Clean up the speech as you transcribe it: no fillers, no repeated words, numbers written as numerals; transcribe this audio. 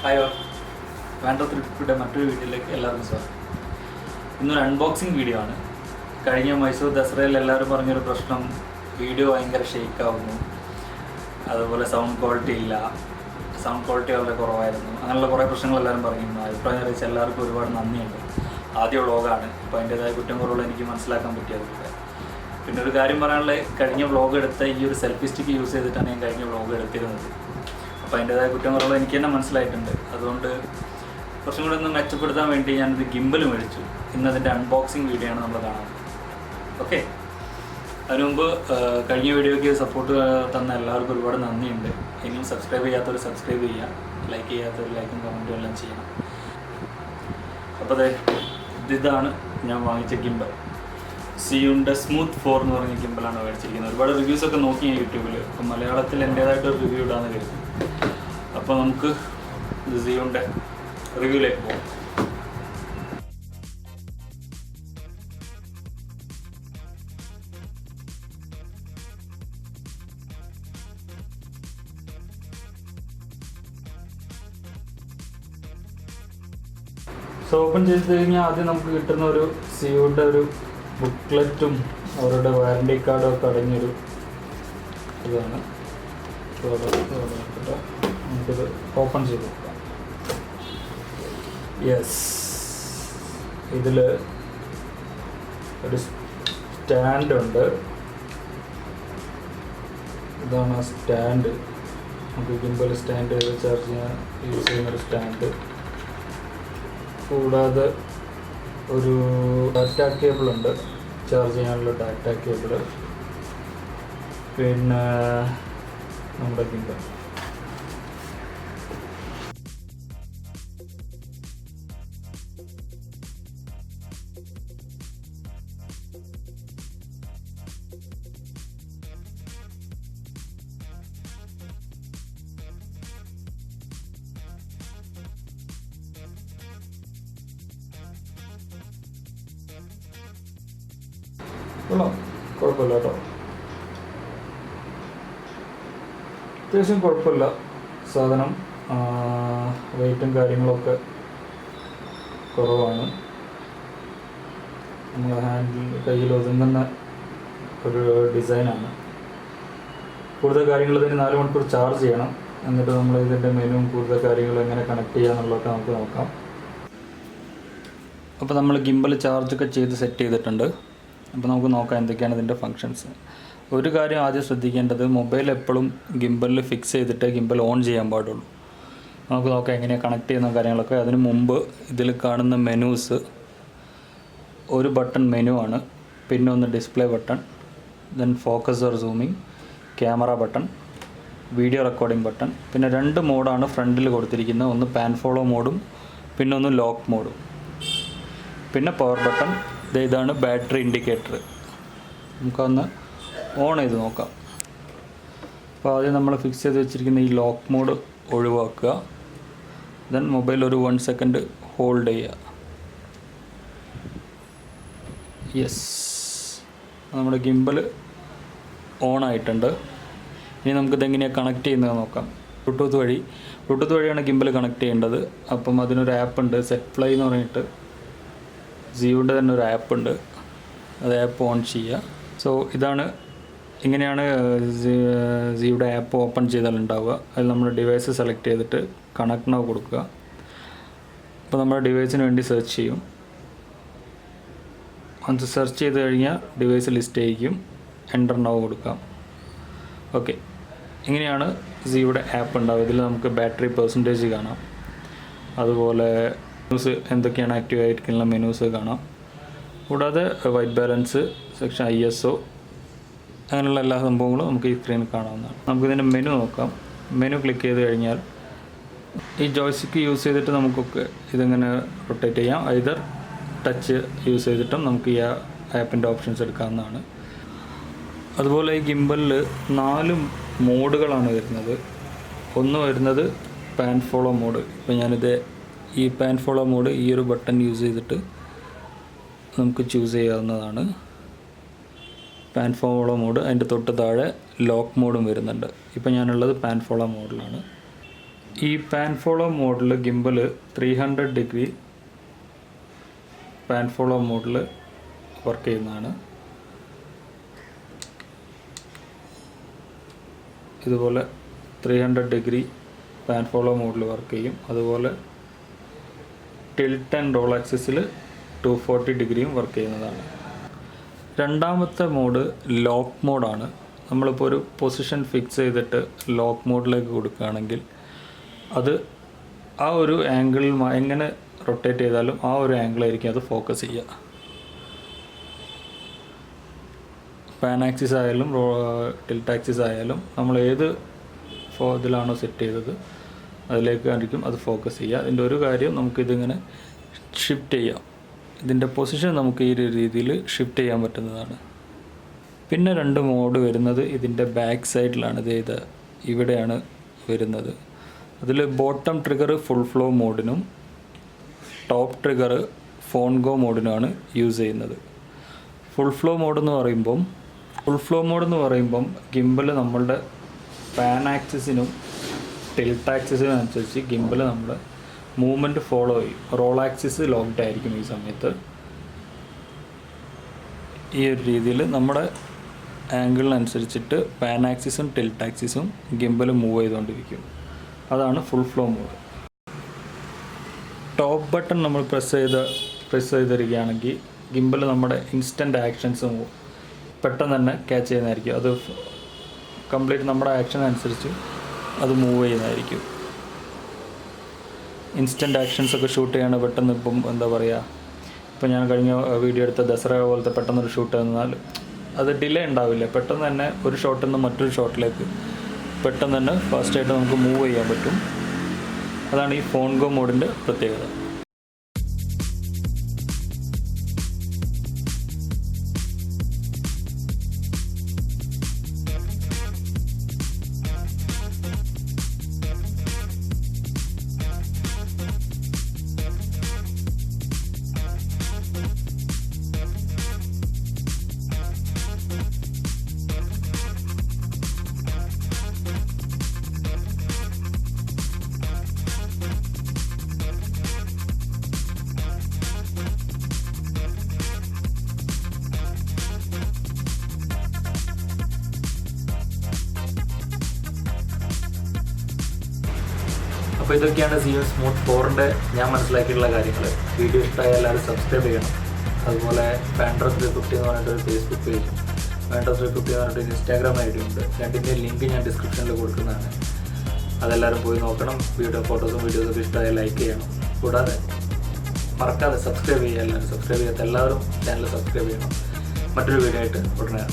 Hi വേണ്ടത്തിൻ്റെ മറ്റൊരു വീഡിയോയിലേക്ക് എല്ലാവർക്കും സ്വാഗതം. ഇന്നൊരു അൺബോക്സിങ് വീഡിയോ ആണ്. കഴിഞ്ഞ മൈസൂർ ദസറയിൽ എല്ലാവരും പറഞ്ഞൊരു പ്രശ്നം, വീഡിയോ ഭയങ്കര ഷെയ്ക്കാവുന്നു, അതുപോലെ സൗണ്ട് ക്വാളിറ്റി ഇല്ല, സൗണ്ട് ക്വാളിറ്റി വളരെ കുറവായിരുന്നു, അങ്ങനെയുള്ള കുറേ പ്രശ്നങ്ങൾ എല്ലാവരും പറയുന്നു. അഭിപ്രായം അറിയിച്ച എല്ലാവർക്കും ഒരുപാട് നന്ദിയുണ്ട്. ആദ്യ വ്ളോഗാണ്, അപ്പോൾ അതിൻ്റേതായ കുറ്റം കുറവുകൾ എനിക്ക് മനസ്സിലാക്കാൻ പറ്റിയതുപോലെ. പിന്നെ ഒരു കാര്യം പറയാനുള്ളത്, കഴിഞ്ഞ വ്ളോഗ് എടുത്ത ഈ ഒരു സെൽഫി സ്റ്റിക്ക് യൂസ് ചെയ്തിട്ടാണ് ഞാൻ കഴിഞ്ഞ വ്ളോഗ് എടുത്തിരുന്നത്. അപ്പോൾ അതിൻ്റേതായ കുറ്റം കുറവുകൾ എനിക്ക് തന്നെ മനസ്സിലായിട്ടുണ്ട്. അതുകൊണ്ട് കുറച്ചും കൂടെ ഒന്ന് മെച്ചപ്പെടുത്താൻ വേണ്ടി ഞാനൊരു ഗിംബൽ മേടിച്ചു. ഇന്നതിൻ്റെ അൺബോക്സിങ് വീഡിയോ ആണ് നമ്മൾ കാണുന്നത്. ഓക്കെ, അതിനു മുമ്പ് കഴിഞ്ഞ വീഡിയോയ്ക്ക് സപ്പോർട്ട് തന്ന എല്ലാവർക്കും ഒരുപാട് നന്ദിയുണ്ട്. ഇനിയും സബ്സ്ക്രൈബ് ചെയ്യാത്തവർ സബ്സ്ക്രൈബ് ചെയ്യുക, ലൈക്ക് ചെയ്യാത്തവർ ലൈക്കും കമൻറ്റും എല്ലാം ചെയ്യണം. അപ്പോൾ ഇതാണ് ഞാൻ വാങ്ങിച്ച ഗിംബൽ. സിയുൻ്റെ സ്മൂത്ത് 4 എന്ന് പറഞ്ഞ ഗിംബലാണ് മേടിച്ചിരിക്കുന്നത്. ഒരുപാട് റിവ്യൂസൊക്കെ നോക്കി ഞാൻ യൂട്യൂബിൽ. അപ്പോൾ മലയാളത്തിൽ എൻ്റേതായിട്ടൊരു റിവ്യൂ ഇടാമെന്ന് കരുതി. അപ്പോൾ നമുക്ക് സിയുൻ്റെ റിവ്യൂയിലേക്ക് പോകാം. സോ ഓപ്പൺ ചെയ്ത് കഴിഞ്ഞാൽ ആദ്യം നമുക്ക് കിട്ടുന്ന ഒരു സിയുടെ ഒരു ബുക്ക്ലെറ്റും അവരുടെ വാറണ്ടി കാർഡും ഒക്കെ അടങ്ങിയൊരു ഇതാണ്. നമുക്കിത് ഓപ്പൺ ചെയ്ത് നോക്കാം. യെസ്, ഇതിൽ ഒരു സ്റ്റാൻഡുണ്ട്. ഇതാണ് ആ സ്റ്റാൻഡ്. നമുക്ക് ഗിംബൽ സ്റ്റാൻഡ് ചാർജ് ചെയ്യാൻ യൂസ് ചെയ്യുന്നൊരു സ്റ്റാൻഡ്. കൂടാതെ ഒരു ഡാറ്റ കേബിളുണ്ട്, ചാർജ് ചെയ്യാനുള്ള ഡാറ്റ കേബിള്. പിന്നെ നമ്മുടെ ഗിംബൽ. കുഴപ്പമില്ല കേട്ടോ, അത്യാവശ്യം കുഴപ്പമില്ല സാധനം. വെയിറ്റും കാര്യങ്ങളൊക്കെ കുറവാണ്. നമ്മൾ കയ്യിൽ ഒതുങ്ങുന്ന ഒരു ഡിസൈനാണ്. കൂടുതൽ കാര്യങ്ങൾ ഇതിന് 4 മണിക്കൂർ ചാർജ് ചെയ്യണം. എന്നിട്ട് നമ്മൾ ഇതിൻ്റെ മെനുവും കൂടുതൽ കാര്യങ്ങളും എങ്ങനെ കണക്ട് ചെയ്യാന്നുള്ളതൊക്കെ നമുക്ക് നോക്കാം. അപ്പോൾ നമ്മൾ ഗിംബൽ ചാർജൊക്കെ ചെയ്ത് സെറ്റ് ചെയ്തിട്ടുണ്ട്. അപ്പോൾ നമുക്ക് നോക്കാം എന്തൊക്കെയാണ് ഇതിൻ്റെ ഫങ്ഷൻസ്. ഒരു കാര്യം ആദ്യം ശ്രദ്ധിക്കേണ്ടത്, മൊബൈൽ എപ്പോഴും ഗിംബലിൽ ഫിക്സ് ചെയ്തിട്ട് ഗിംബൽ ഓൺ ചെയ്യാൻ പാടുള്ളൂ. നമുക്ക് നോക്കാം എങ്ങനെയാണ് കണക്ട് ചെയ്യുന്ന കാര്യങ്ങളൊക്കെ. അതിന് മുമ്പ് ഇതിൽ കാണുന്ന മെനൂസ്, ഒരു ബട്ടൺ മെനു ആണ്, പിന്നെ ഒന്ന് display button, then focus or zooming, camera button, video recording button. പിന്നെ 2 മോഡാണ് ഫ്രണ്ടിൽ കൊടുത്തിരിക്കുന്നത്, ഒന്ന് പാൻ ഫോളോ മോഡും പിന്നെ ഒന്ന് ലോക്ക് മോഡും. പിന്നെ പവർ ബട്ടൺ. ഇതാണ് ബാറ്ററി ഇൻഡിക്കേറ്റർ. നമുക്കൊന്ന് ഓൺ ചെയ്ത് നോക്കാം. അപ്പോൾ ആദ്യം നമ്മൾ ഫിക്സ് ചെയ്ത് വെച്ചിരിക്കുന്ന ഈ ലോക്ക് മോഡ് ഒഴിവാക്കുക. ദെൻ മൊബൈൽ ഒരു 1 സെക്കൻഡ് ഹോൾഡ് ചെയ്യുക. യെസ്, നമ്മുടെ ഗിംബൽ ഓൺ ആയിട്ടുണ്ട്. ഇനി നമുക്കിതെങ്ങനെയാണ് കണക്ട് ചെയ്യുന്നത് നോക്കാം. ബ്ലൂടൂത്ത് വഴിയാണ് ഗിംബൽ കണക്ട് ചെയ്യേണ്ടത്. അപ്പം അതിനൊരു ആപ്പ് ഉണ്ട്, സെറ്റ് ഫ്ലൈ എന്ന് പറഞ്ഞിട്ട്. ജിയോയുടെ തന്നെ ഒരു ആപ്പ് ഉണ്ട്, അത് ആപ്പ് ഓൺ ചെയ്യുക. സോ ഇങ്ങനെയാണ് ജിയോയുടെ ആപ്പ് ഓപ്പൺ ചെയ്താലുണ്ടാവുക. അതിൽ നമ്മുടെ ഡിവൈസ് സെലക്ട് ചെയ്തിട്ട് കണക്ട് നൗ കൊടുക്കുക. അപ്പോൾ നമ്മുടെ ഡിവൈസിന് വേണ്ടി സെർച്ച് ചെയ്യും. അത് സെർച്ച് ചെയ്ത് കഴിഞ്ഞാൽ ഡിവൈസ് ലിസ്റ്റ് ആയിരിക്കും. എൻ്റർ നൗ കൊടുക്കാം. ഓക്കെ, ഇങ്ങനെയാണ് ജിയോയുടെ ആപ്പ് ഉണ്ടാവുക. ഇതിൽ നമുക്ക് ബാറ്ററി പെർസെൻറ്റേജ് കാണാം, അതുപോലെ മെനൂസ് എന്തൊക്കെയാണ് ആക്റ്റീവ് ആയിരിക്കുന്ന മെനൂസ് കാണാം. കൂടാതെ വൈറ്റ് ബാലൻസ്, സെക്ഷൻ ISO, അങ്ങനെയുള്ള എല്ലാ സംഭവങ്ങളും നമുക്ക് ഈ സ്ക്രീനിൽ കാണാവുന്നതാണ്. നമുക്കിതിൻ്റെ മെനു നോക്കാം. മെനു ക്ലിക്ക് ചെയ്ത് കഴിഞ്ഞാൽ ഈ ജോയ്സ്റ്റിക്ക് യൂസ് ചെയ്തിട്ട് നമുക്കൊക്കെ ഇതിങ്ങനെ റൊട്ടേറ്റ് ചെയ്യാം. ഐദർ ടച്ച് യൂസ് ചെയ്തിട്ടും നമുക്ക് ഈ ആപ്പിൻ്റെ ഓപ്ഷൻസ് എടുക്കാവുന്നതാണ്. അതുപോലെ ഈ ഗിംബലിൽ 4 മോഡുകളാണ് വരുന്നത്. ഒന്ന് വരുന്നത് പാൻ ഫോളോ മോഡ്. ഇപ്പോൾ ഈ പാൻ ഫോളോ മോഡ് ഈ ഒരു ബട്ടൺ യൂസ് ചെയ്തിട്ട് നമുക്ക് ചൂസ് ചെയ്യാവുന്നതാണ്. Pan follow mode. അതിൻ്റെ തൊട്ട് താഴെ ലോക്ക് മോഡും വരുന്നുണ്ട്. ഇപ്പോൾ ഞാനുള്ളത് പാൻ ഫോളോ മോഡിലാണ്. ഈ പാൻ ഫോളോ മോഡിൽ ഗിംബൽ 300 ഡിഗ്രി പാൻ ഫോളോ മോഡിൽ വർക്ക് ചെയ്യുന്നതാണ്. ഇതുപോലെ 300 ഡിഗ്രി പാൻ ഫോളോ മോഡിൽ വർക്ക് ചെയ്യും. അതുപോലെ ടിൽറ്റ് ആൻഡ് റോൾ ആക്സിസിൽ 240 ഡിഗ്രിയും വർക്ക് ചെയ്യുന്നതാണ്. രണ്ടാമത്തെ മോഡ് ലോക്ക് മോഡാണ്. നമ്മളിപ്പോൾ ഒരു പൊസിഷൻ ഫിക്സ് ചെയ്തിട്ട് ലോക്ക് മോഡിലേക്ക് കൊടുക്കുകയാണെങ്കിൽ അത് ആ ഒരു ആംഗിളിൽ എങ്ങനെ റൊട്ടേറ്റ് ചെയ്താലും ആ ഒരു ആംഗിളായിരിക്കും അത് ഫോക്കസ് ചെയ്യുക. പാൻ ആക്സിസ് ആയാലും ടിൽറ്റ് ആക്സിസ് ആയാലും നമ്മൾ ഏത് ഇതിലാണോ സെറ്റ് ചെയ്തത് അതിലേക്കായിരിക്കും അത് ഫോക്കസ് ചെയ്യുക. അതിൻ്റെ ഒരു കാര്യം നമുക്കിതിങ്ങനെ ഷിഫ്റ്റ് ചെയ്യാം. ഇതിൻ്റെ പൊസിഷൻ നമുക്ക് ഈ ഒരു രീതിയിൽ ഷിഫ്റ്റ് ചെയ്യാൻ പറ്റുന്നതാണ്. പിന്നെ 2 മോഡ് വരുന്നത് ഇതിൻ്റെ ബാക്ക് സൈഡിലാണ്. ഇത് ഇവിടെയാണ് വരുന്നത്. അതിൽ ബോട്ടം ട്രിഗർ ഫുൾ ഫ്ലോ മോഡിനും ടോപ്പ് ട്രിഗർ ഫോൺ ഗോ മോഡിനുമാണ് യൂസ് ചെയ്യുന്നത്. ഫുൾ ഫ്ലോ മോഡ് എന്ന് പറയുമ്പം ഗിംബൽ നമ്മളുടെ പാൻ ആക്സിസിനും ടിൽറ്റ് ആക്സിസിനും അനുസരിച്ച് ഗിംബൽ നമ്മൾ മൂവ്മെൻറ്റ് ഫോളോ ചെയ്യും. റോൾ ആക്സിസ് ലോക്ക്ഡ് ആയിരിക്കും ഈ സമയത്ത്. ഈ ഒരു രീതിയിൽ നമ്മുടെ ആംഗിളിനനുസരിച്ചിട്ട് പാൻ ആക്സിസും ടിൽറ്റ് ആക്സിസും ഗിംബൽ മൂവ് ചെയ്തുകൊണ്ടിരിക്കും. അതാണ് full flow mode. Top button നമ്മൾ പ്രസ് ചെയ്തിരിക്കുകയാണെങ്കിൽ ഗിംബൽ നമ്മുടെ ഇൻസ്റ്റൻറ്റ് ആക്ഷൻസ് പെട്ടെന്ന് തന്നെ ക്യാച്ച് ചെയ്യുന്നതായിരിക്കും. അത് കംപ്ലീറ്റ് നമ്മുടെ ആക്ഷൻ അനുസരിച്ച് അത് മൂവ് ചെയ്യുന്നതായിരിക്കും. ഇൻസ്റ്റൻറ്റ് ആക്ഷൻസൊക്കെ ഷൂട്ട് ചെയ്യണം പെട്ടെന്ന്. ഇപ്പം എന്താ പറയുക, ഇപ്പം ഞാൻ കഴിഞ്ഞ വീഡിയോ എടുത്ത ദസറ പോലത്തെ പെട്ടെന്നൊരു ഷൂട്ട് തന്നാൽ അത് ഡിലേ ഉണ്ടാവില്ല. പെട്ടെന്ന് തന്നെ ഒരു ഷോട്ടിൽ നിന്ന് മറ്റൊരു ഷോട്ടിലേക്ക് പെട്ടെന്ന് തന്നെ ഫാസ്റ്റായിട്ട് നമുക്ക് മൂവ് ചെയ്യാൻ പറ്റും. അതാണ് ഈ ഫോൺ ഗോ മോഡിൻ്റെ പ്രത്യേകത. അപ്പോൾ ഇതൊക്കെയാണ് Zhiyun സ്മൂത്ത് 4ൻ്റെ ഞാൻ മനസ്സിലാക്കിയിട്ടുള്ള കാര്യങ്ങൾ. വീഡിയോ ഇഷ്ടമായ എല്ലാവരും സബ്സ്ക്രൈബ് ചെയ്യണം. അതുപോലെ ഫാൻഡ്രോ 350 എന്ന് പറഞ്ഞിട്ടൊരു ഫേസ്ബുക്ക് പേജും ഫാൻഡ്രോ 350 എന്ന് പറഞ്ഞിട്ടൊരു ഇൻസ്റ്റാഗ്രാം ഐ ഡി ഉണ്ട്. രണ്ടിൻ്റെ ലിങ്ക് ഞാൻ ഡിസ്ക്രിപ്ഷനിൽ കൊടുക്കുന്നതാണ്. അതെല്ലാവരും പോയി നോക്കണം. ഫോട്ടോസും വീഡിയോസൊക്കെ ഇഷ്ടമായ ലൈക്ക് ചെയ്യണം. കൂടാതെ മറക്കാതെ സബ്സ്ക്രൈബ് ചെയ്യുക. എല്ലാവരും സബ്സ്ക്രൈബ് ചെയ്യാത്ത എല്ലാവരും ചാനൽ സബ്സ്ക്രൈബ് ചെയ്യണം. മറ്റൊരു വീഡിയോ ആയിട്ട് ഉടനെ